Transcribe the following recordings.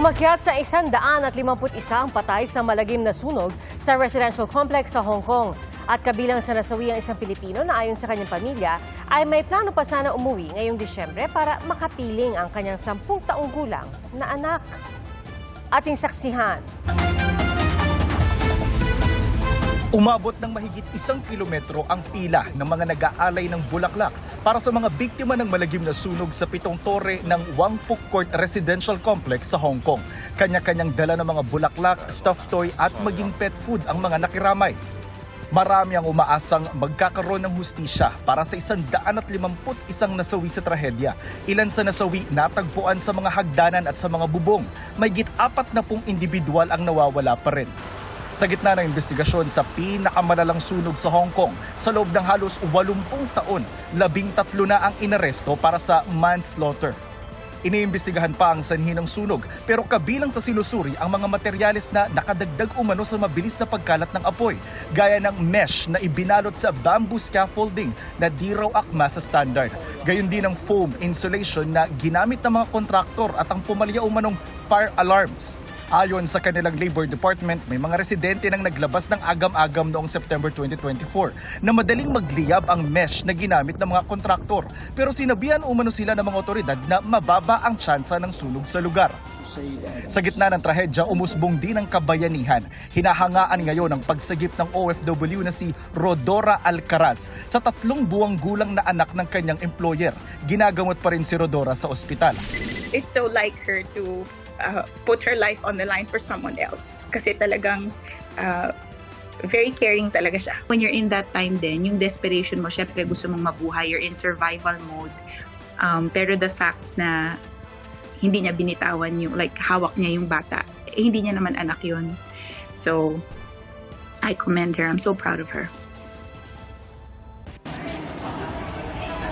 Umakyat sa 151 ang patay sa malagim na sunog sa residential complex sa Hong Kong. At kabilang sa nasawi ang isang Pilipino na ayon sa kanyang pamilya ay may plano pa sana umuwi ngayong Disyembre para makapiling ang kanyang 10 taong gulang na anak. Ating saksihan. Umabot ng mahigit 1 kilometro ang pila ng mga nag-aalay ng bulaklak para sa mga biktima ng malagim na sunog sa 7 tore ng Wang Fuk Court Residential Complex sa Hong Kong. Kanya-kanyang dala ng mga bulaklak, stuffed toy at maging pet food ang mga nakiramay. Marami ang umaasang magkakaroon ng hustisya para sa 151 nasawi sa trahedya. Ilan sa nasawi natagpuan sa mga hagdanan at sa mga bubong. Mahigit 40 individual ang nawawala pa rin. Sa gitna ng investigasyon sa pinakamalalang sunog sa Hong Kong, sa loob ng halos 80 taon, 13 na ang inaresto para sa manslaughter. Iniimbestigahan pa ang sanhi ng sunog pero kabilang sa sinusuri ang mga materyales na nakadagdag umano sa mabilis na pagkalat ng apoy, gaya ng mesh na ibinalot sa bamboo scaffolding na di raw akma sa standard. Gayon din ang foam insulation na ginamit ng mga kontraktor at ang pumalya umanong fire alarms. Ayon sa kanilang Labor Department, may mga residente nang naglabas ng agam-agam noong September 2024 na madaling magliyab ang mesh na ginamit ng mga kontraktor. Pero sinabihan umano sila ng mga otoridad na mababa ang tsansa ng sunog sa lugar. Sa gitna ng trahedya, umusbong din ang kabayanihan. Hinahangaan ngayon ang pagsagip ng OFW na si Rodora Alcaraz sa 3 buwang gulang na anak ng kanyang employer. Ginagamot pa rin si Rodora sa ospital. It's so like her to put her life on the line for someone else. Kasi talagang very caring talaga siya. When you're in that time din, yung desperation mo, syempre gusto mong mabuhay, you're in survival mode. Pero the fact na hindi niya binitawan yung, like, hawak niya yung bata, hindi niya naman anak yun. So, I commend her. I'm so proud of her.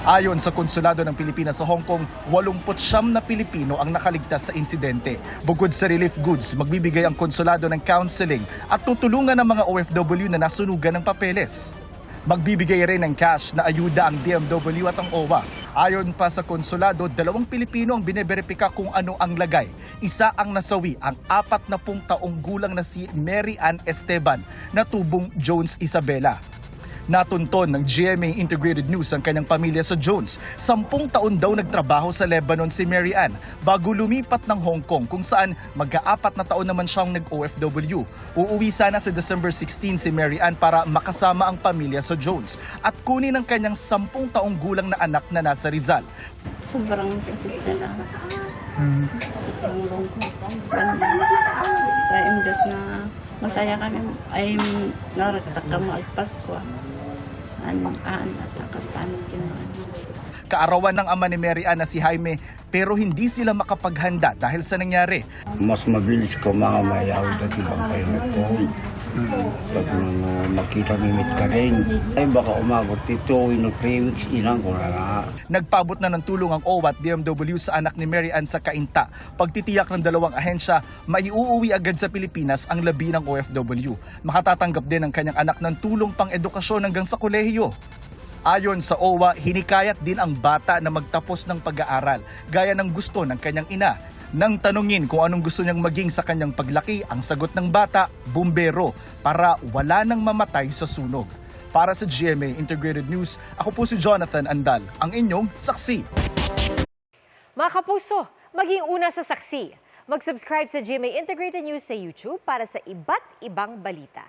Ayon sa Konsulado ng Pilipinas sa Hong Kong, 89 na Pilipino ang nakaligtas sa insidente. Bukod sa relief goods, magbibigay ang konsulado ng counseling at tutulungan ng mga OFW na nasunugan ng papeles. Magbibigay rin ng cash na ayuda ang DMW at ang OWA. Ayon pa sa konsulado, 2 Pilipino ang bineberipika kung ano ang lagay. Isa ang nasawi, ang 40 taong gulang na si Mary Ann Esteban na tubong Jones Isabela. Natunton ng GMA Integrated News ang kanyang pamilya sa Jones. 10 taon daw nagtrabaho sa Lebanon si Mary Ann bago lumipat ng Hong Kong kung saan mag-4 na taon naman siyang nag-OFW. Uuwi sana sa December 16 si Mary Ann para makasama ang pamilya sa Jones at kunin ang kanyang 10 taong gulang na anak na nasa Rizal. Sobrang sakit sila. Sobrang lungkot. Kaya imbes na masaya kami, ay naragsak kami at Pasko. Anong kaan at akastanit yung Kaarawan ng ama ni Mary Ann na si Jaime pero hindi sila makapaghanda dahil sa nangyari. Mas mabilis ko mga mayaw at ibang kayo ko. Pag makita mimit ka rin, ay baka umabot ito, 3 weeks ilang ko na. Nagpabot na ng tulong ang OWA at DMW sa anak ni Mary Ann sa Cainta. Pagtitiyak ng 2 ahensya, maiuuwi agad sa Pilipinas ang labi ng OFW. Makatatanggap din ang kanyang anak ng tulong pang edukasyon hanggang sa kolehiyo. Ayon sa OWA, hinikayat din ang bata na magtapos ng pag-aaral, gaya ng gusto ng kanyang ina. Nang tanungin kung anong gusto niyang maging sa kanyang paglaki, ang sagot ng bata, bumbero, para wala nang mamatay sa sunog. Para sa GMA Integrated News, ako po si Jonathan Andal, ang inyong saksi. Mga kapuso, maging una sa saksi. Mag-subscribe sa GMA Integrated News sa YouTube para sa iba't ibang balita.